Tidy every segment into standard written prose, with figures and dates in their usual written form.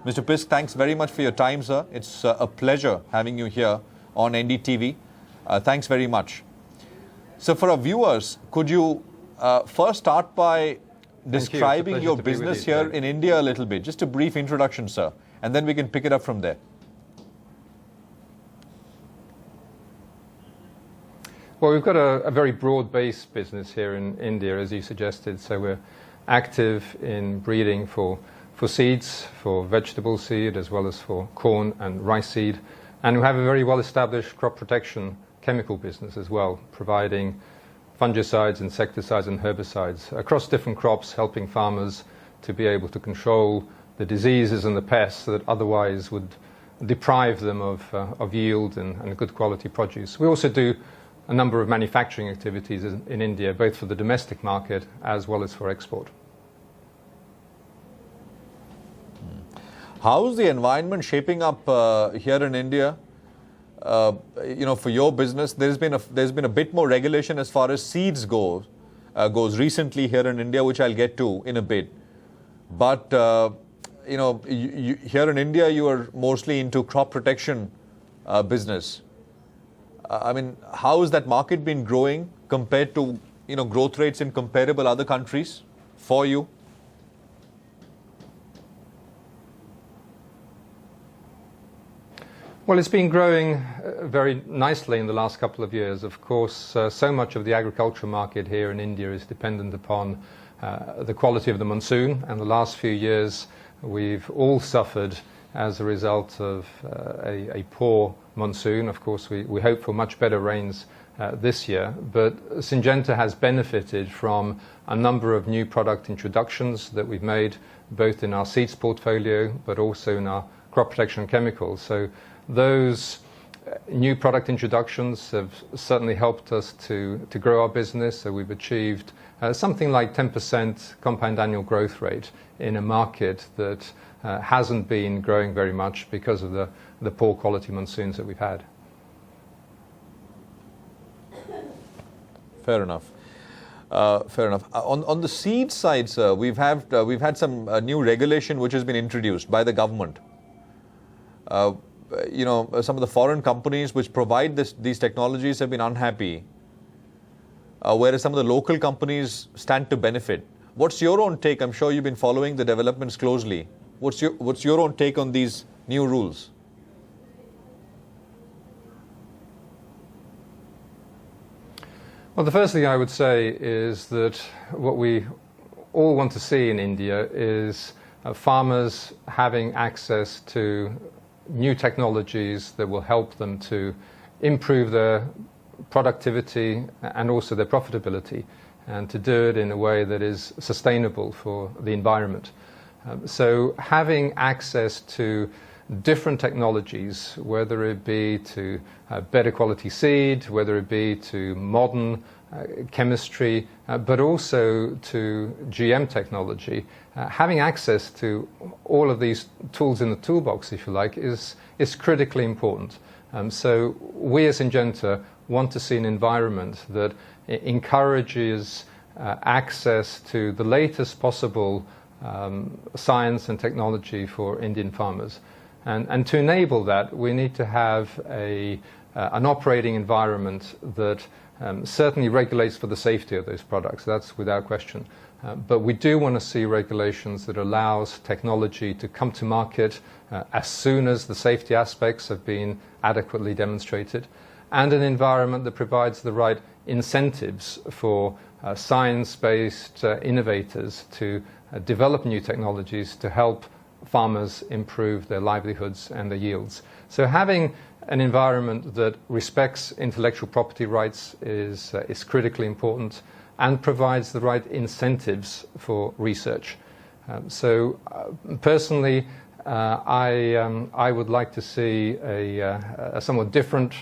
Mr. Pisk, thanks very much for your time, sir. It's a pleasure having you here on NDTV. Thanks very much. So for our viewers, could you first start by describing your business here in India a little bit? Just a brief introduction, sir, and then we can pick it up from there. Well, we've got a very broad-based business here in India, as you suggested. So we're active in breeding for seeds, for vegetable seed, as well as for corn and rice seed. And we have a very well-established crop protection chemical business as well, providing fungicides, insecticides and herbicides across different crops, helping farmers to be able to control the diseases and the pests that otherwise would deprive them of yield and good quality produce. We also do a number of manufacturing activities in India, both for the domestic market as well as for export. How's the environment shaping up here in India? For your business, there's been a bit more regulation as far as seeds goes recently here in India, which I'll get to in a bit. But here in India, you are mostly into crop protection business. I mean, how has that market been growing compared to growth rates in comparable other countries for you? Well, it's been growing very nicely in the last couple of years. Of course, so much of the agricultural market here in India is dependent upon the quality of the monsoon. And the last few years, we've all suffered as a result of a poor monsoon. Of course, we hope for much better rains this year. But Syngenta has benefited from a number of new product introductions that we've made, both in our seeds portfolio, but also in our crop protection chemicals. So those new product introductions have certainly helped us to grow our business. So we've achieved something like 10% compound annual growth rate in a market that hasn't been growing very much because of the poor quality monsoons that we've had. Fair enough. Fair enough. On the seed side, sir, we've had some new regulation which has been introduced by the government. Some of the foreign companies which provide these technologies have been unhappy, whereas some of the local companies stand to benefit. What's your own take? I'm sure you've been following the developments closely. What's your own take on these new rules? Well, the first thing I would say is that what we all want to see in India is farmers having access to new technologies that will help them to improve their productivity and also their profitability, and to do it in a way that is sustainable for the environment. So having access to different technologies, whether it be to better quality seed, whether it be to modern chemistry, but also to GM technology, having access to all of these tools in the toolbox, if you like, is critically important. So we as Syngenta want to see an environment that encourages access to the latest possible science and technology for Indian farmers. And to enable that, we need to have an operating environment that certainly regulates for the safety of those products. That's without question. But we do want to see regulations that allows technology to come to market as soon as the safety aspects have been adequately demonstrated, and an environment that provides the right incentives for science-based innovators to develop new technologies to help farmers improve their livelihoods and their yields. So having an environment that respects intellectual property rights is critically important and provides the right incentives for research. Personally, I would like to see a somewhat different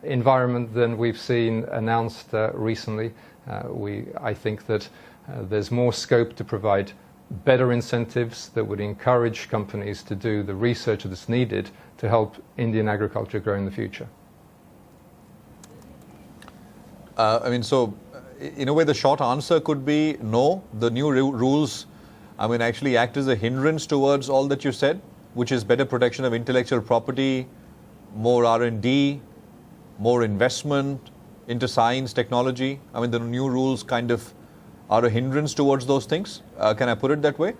environment than we've seen announced recently. I think that there's more scope to provide better incentives that would encourage companies to do the research that's needed to help Indian agriculture grow in the future. So in a way the short answer could be no. The new rules, actually act as a hindrance towards all that you said. which is better protection of intellectual property, more R&D, more investment into science, technology? I mean, the new rules kind of are a hindrance towards those things. Can I put it that way?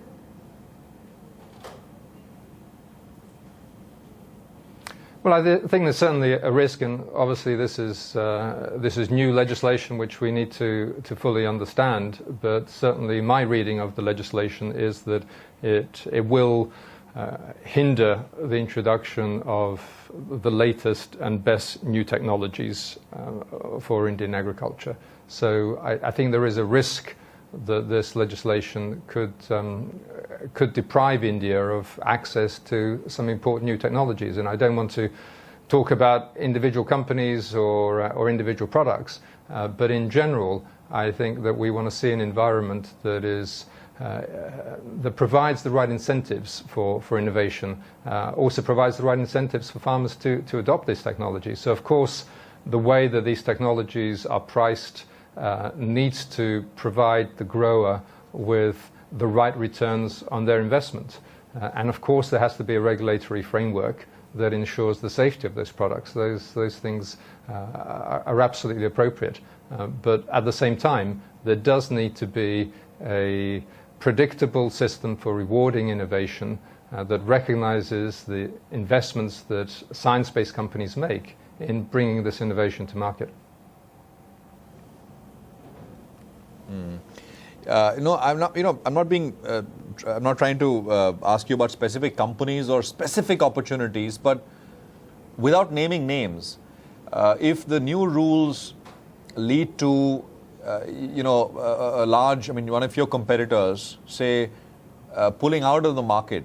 Well, I think there's certainly a risk, and obviously this is new legislation which we need to fully understand. But certainly my reading of the legislation is that it will hinder the introduction of the latest and best new technologies for Indian agriculture. So I think there is a risk that this legislation could deprive India of access to some important new technologies. And I don't want to talk about individual companies or individual products, but in general, I think that we want to see an environment that is that provides the right incentives for innovation, also provides the right incentives for farmers to adopt this technology. So of course, the way that these technologies are priced needs to provide the grower with the right returns on their investment. And of course, there has to be a regulatory framework that ensures the safety of those products. Those things are absolutely appropriate. But at the same time, there does need to be a predictable system for rewarding innovation that recognizes the investments that science-based companies make in bringing this innovation to market. I'm not trying to ask you about specific companies or specific opportunities, but without naming names, if the new rules lead to, a large, one of your competitors, say, pulling out of the market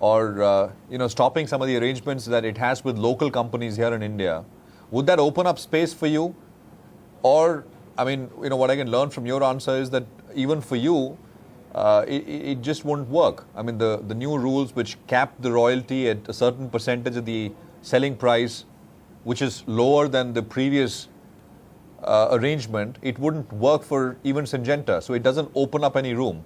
or, stopping some of the arrangements that it has with local companies here in India, would that open up space for you? Or, what I can learn from your answer is that even for you, it just won't work. The new rules which cap the royalty at a certain percentage of the selling price, which is lower than the previous arrangement, it wouldn't work for even Syngenta. So it doesn't open up any room.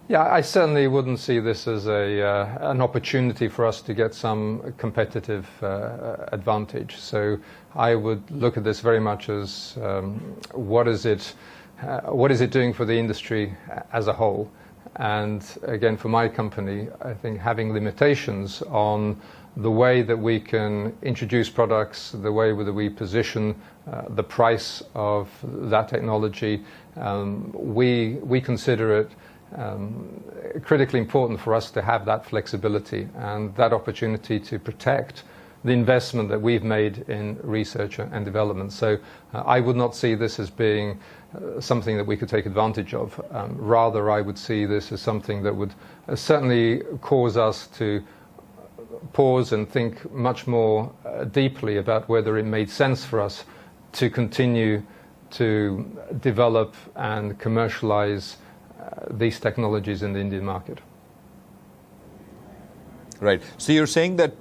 Yeah, I certainly wouldn't see this as an opportunity for us to get some competitive advantage. So I would look at this very much as what is it doing for the industry as a whole? And again, for my company, I think having limitations on the way that we can introduce products, the way that we position the price of that technology, we consider it critically important for us to have that flexibility and that opportunity to protect the investment that we've made in research and development. So I would not see this as being something that we could take advantage of. Rather, I would see this as something that would certainly cause us to pause and think much more deeply about whether it made sense for us to continue to develop and commercialize these technologies in the Indian market. Right. So you're saying that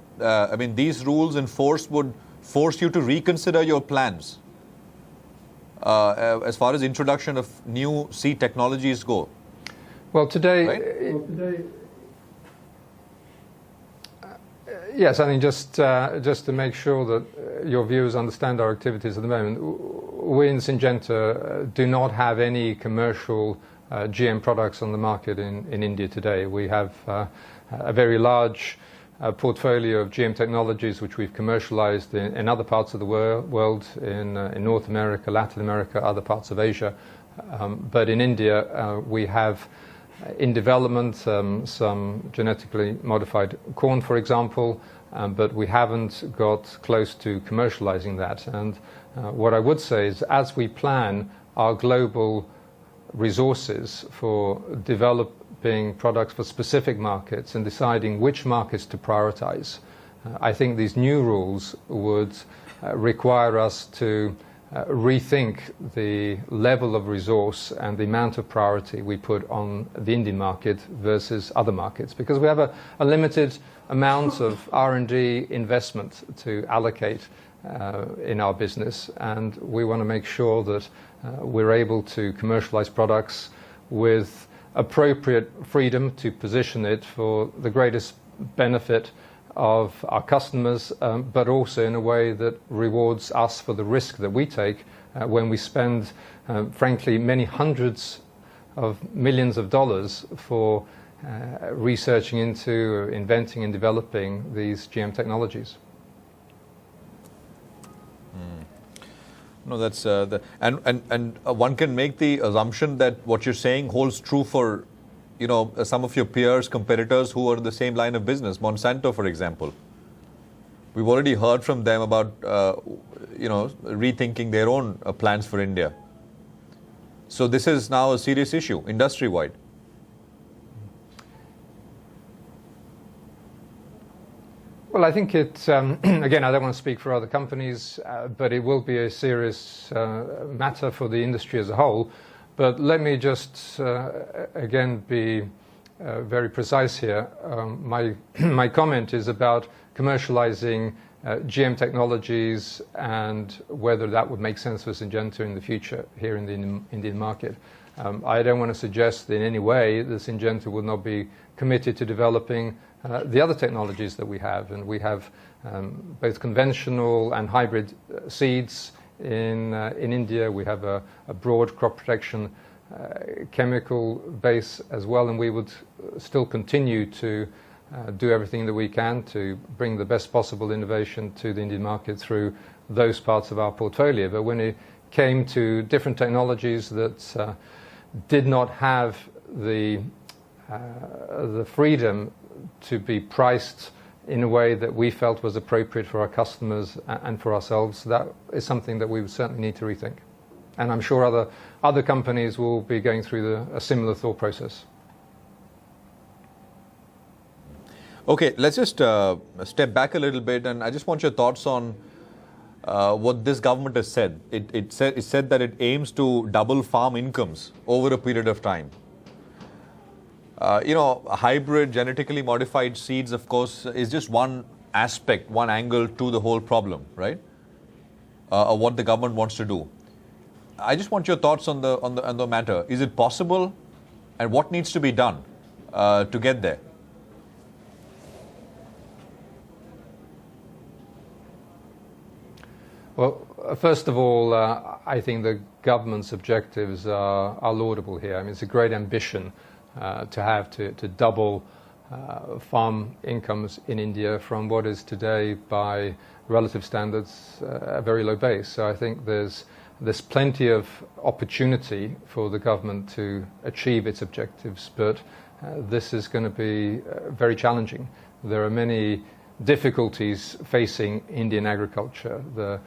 these rules in force would force you to reconsider your plans as far as introduction of new seed technologies go. Well, today, right? Yes, I mean, just to make sure that your viewers understand our activities at the moment, we in Syngenta do not have any commercial GM products on the market in India today. We have a very large portfolio of GM technologies which we've commercialized in other parts of the world, in North America, Latin America, other parts of Asia. But in India, we have in development some genetically modified corn, for example, but we haven't got close to commercializing that. And what I would say is, as we plan our global resources for developing products for specific markets and deciding which markets to prioritize, I think these new rules would require us to rethink the level of resource and the amount of priority we put on the Indian market versus other markets, because we have a limited amount of R&D investment to allocate in our business, and we want to make sure that we're able to commercialize products with appropriate freedom to position it for the greatest benefit of our customers, but also in a way that rewards us for the risk that we take when we spend, frankly, many hundreds of millions of dollars for researching into, inventing and developing these GM technologies. No, that's one can make the assumption that what you're saying holds true for, some of your peers, competitors who are in the same line of business. Monsanto, for example, we've already heard from them about rethinking their own plans for India. So this is now a serious issue industry-wide. Well, I think it, again, I don't want to speak for other companies, but it will be a serious matter for the industry as a whole. But let me just, again, be very precise here. My comment is about commercializing GM technologies and whether that would make sense for Syngenta in the future here in the Indian market. I don't want to suggest in any way that Syngenta will not be committed to developing the other technologies that we have. And we have both conventional and hybrid seeds in India. We have a broad crop protection chemical base as well, and we would still continue to do everything that we can to bring the best possible innovation to the Indian market through those parts of our portfolio. But when it came to different technologies that did not have the freedom to be priced in a way that we felt was appropriate for our customers and for ourselves, that is something that we would certainly need to rethink. And I'm sure other companies will be going through a similar thought process. Okay, let's just step back a little bit, and I just want your thoughts on what this government has said. It said that it aims to double farm incomes over a period of time. Hybrid, genetically modified seeds, of course, is just one aspect, one angle to the whole problem, right? Of what the government wants to do. I just want your thoughts on the matter. Is it possible, and what needs to be done to get there? Well, first of all, I think the government's objectives are laudable here. I mean, it's a great ambition to double farm incomes in India from what is today, by relative standards, a very low base. So I think there's plenty of opportunity for the government to achieve its objectives, but this is going to be very challenging. There are many difficulties facing Indian agriculture. The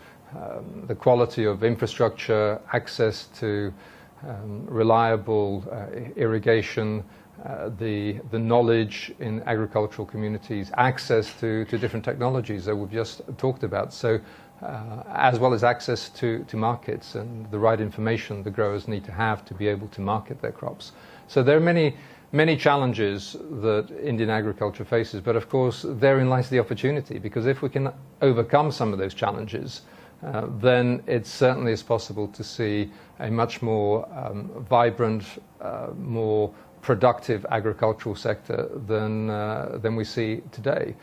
quality of infrastructure, access to reliable irrigation, the knowledge in agricultural communities, access to different technologies that we've just talked about. So, as well as access to markets and the right information the growers need to have to be able to market their crops. So there are many challenges that Indian agriculture faces, but of course therein lies the opportunity, because if we can overcome some of those challenges, then it certainly is possible to see a much more vibrant, more productive agricultural sector than we see today.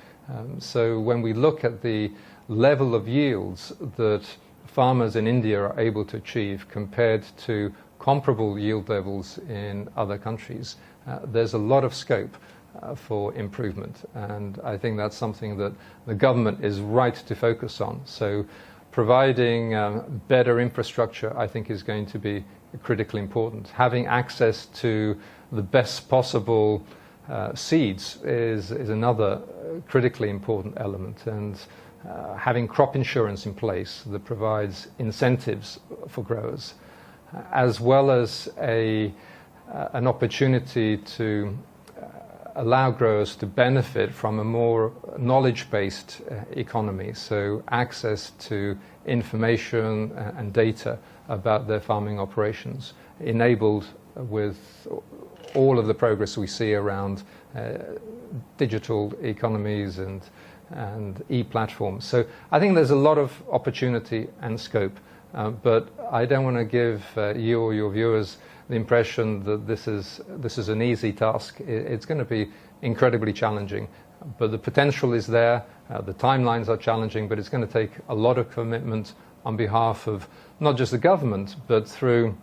So when we look at the level of yields that farmers in India are able to achieve compared to comparable yield levels in other countries, there's a lot of scope for improvement. And I think that's something that the government is right to focus on. So providing better infrastructure, I think, is going to be critically important. Having access to the best possible seeds is another critically important element, and having crop insurance in place that provides incentives for growers, as well as an opportunity to allow growers to benefit from a more knowledge-based economy, so access to information and data about their farming operations, enabled with all of the progress we see around digital economies and e-platforms. So I think there's a lot of opportunity and scope. But I don't want to give you or your viewers the impression that this is an easy task. It's going to be incredibly challenging. But the potential is there. The timelines are challenging, but it's going to take a lot of commitment on behalf of not just the government, but through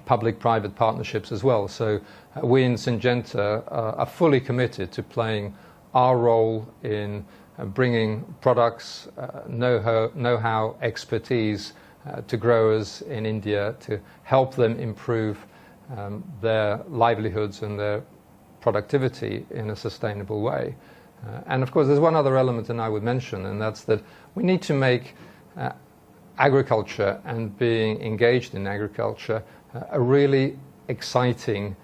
public-private partnerships as well. So we in Syngenta are fully committed to playing our role in bringing products, know-how, expertise to growers in India to help them improve their livelihoods and their productivity in a sustainable way. And of course, there's one other element that I would mention, and that's that we need to make agriculture and being engaged in agriculture a really exciting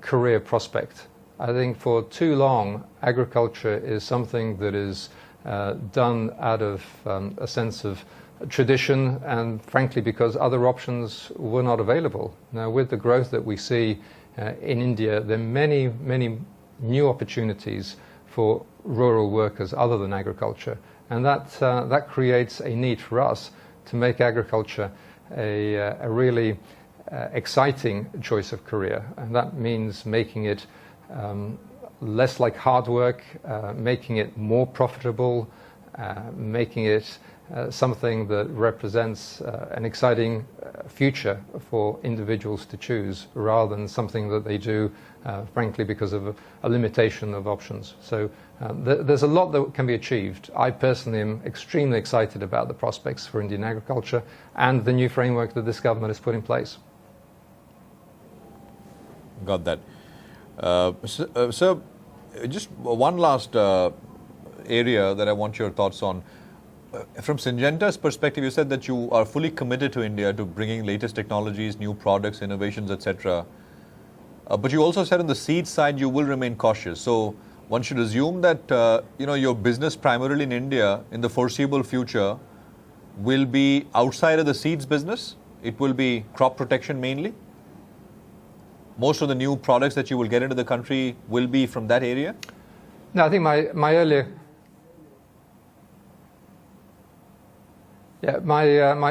career prospect. I think for too long, agriculture is something that is done out of a sense of tradition and frankly because other options were not available. Now with the growth that we see in India, there are many, many new opportunities for rural workers other than agriculture, and that creates a need for us to make agriculture a really exciting choice of career, and that means making it less like hard work, making it more profitable, making it something that represents an exciting future for individuals to choose rather than something that they do frankly because of a limitation of options. So there's a lot that can be achieved. I personally am extremely excited about the prospects for Indian agriculture and the new framework that this government has put in place. Got that. So just one last area that I want your thoughts on. From Syngenta's perspective, you said that you are fully committed to India, to bringing latest technologies, new products, innovations, etc. But you also said on the seed side, you will remain cautious. So one should assume that your business primarily in India in the foreseeable future will be outside of the seeds business. It will be crop protection mainly. Most of the new products that you will get into the country will be from that area? No, I think my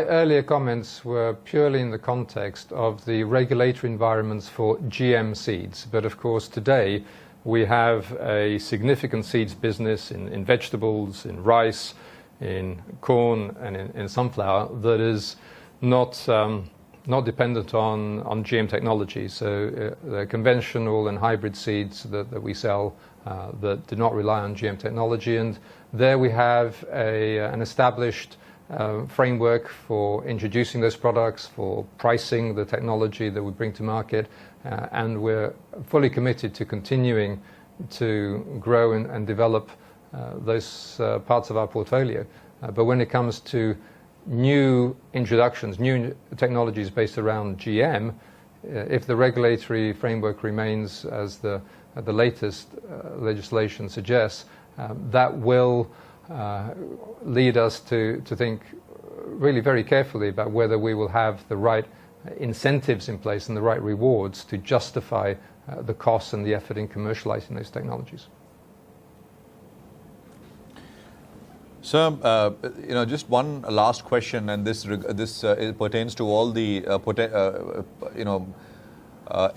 earlier comments were purely in the context of the regulatory environments for GM seeds. But of course, today we have a significant seeds business in vegetables, in rice, in corn, and in sunflower that is not dependent on GM technology. So the conventional and hybrid seeds that we sell that do not rely on GM technology. And there we have an established framework for introducing those products, for pricing the technology that we bring to market, and we're fully committed to continuing to grow and develop those parts of our portfolio. But when it comes to new introductions, new technologies based around GM, if the regulatory framework remains as the latest legislation suggests, that will lead us to think really very carefully about whether we will have the right incentives in place and the right rewards to justify the costs and the effort in commercializing those technologies. So, just one last question, and this pertains to all the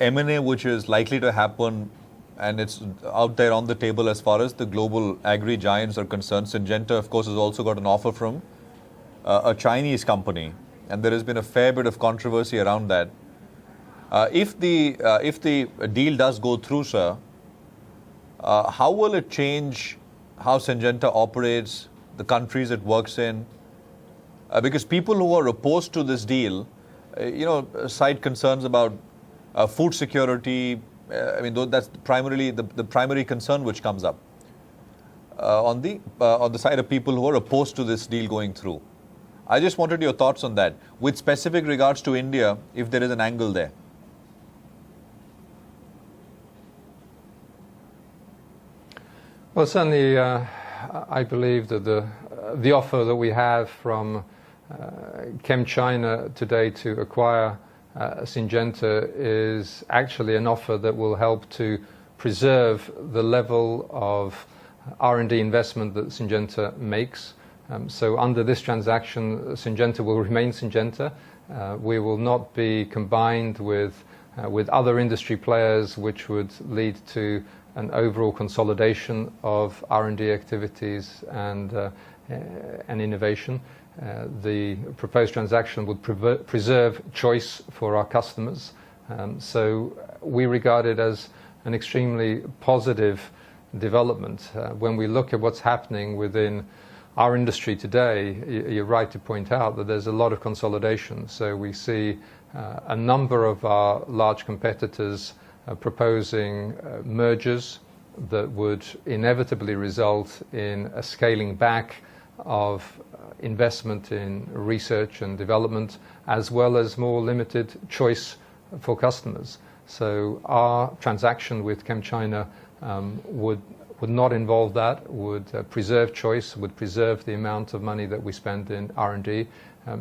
M&A which is likely to happen, and it's out there on the table as far as the global agri giants are concerned. Syngenta, of course, has also got an offer from a Chinese company, and there has been a fair bit of controversy around that. If the deal does go through, sir, how will it change how Syngenta operates, the countries it works in? Because people who are opposed to this deal, cite concerns about food security. That's primarily the primary concern which comes up on the side of people who are opposed to this deal going through. I just wanted your thoughts on that, with specific regards to India, if there is an angle there. Well, certainly, I believe that the offer that we have from Chem China today to acquire Syngenta is actually an offer that will help to preserve the level of R&D investment that Syngenta makes. So under this transaction, Syngenta will remain Syngenta. We will not be combined with other industry players, which would lead to an overall consolidation of R&D activities and innovation. The proposed transaction would preserve choice for our customers. So we regard it as an extremely positive development. When we look at what's happening within our industry today, you're right to point out that there's a lot of consolidation. So we see a number of our large competitors proposing mergers that would inevitably result in a scaling back of investment in research and development, as well as more limited choice for customers. So our transaction with ChemChina would not involve that, would preserve choice, would preserve the amount of money that we spend in R&D.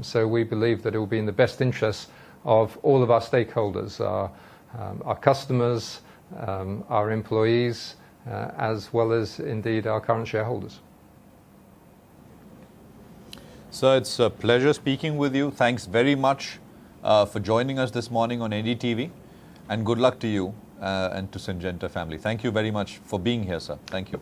So we believe that it will be in the best interest of all of our stakeholders, our customers, our employees, as well as indeed our current shareholders. So it's a pleasure speaking with you. Thanks very much for joining us this morning on NDTV, and good luck to you and to Syngenta family. Thank you very much for being here, sir. Thank you.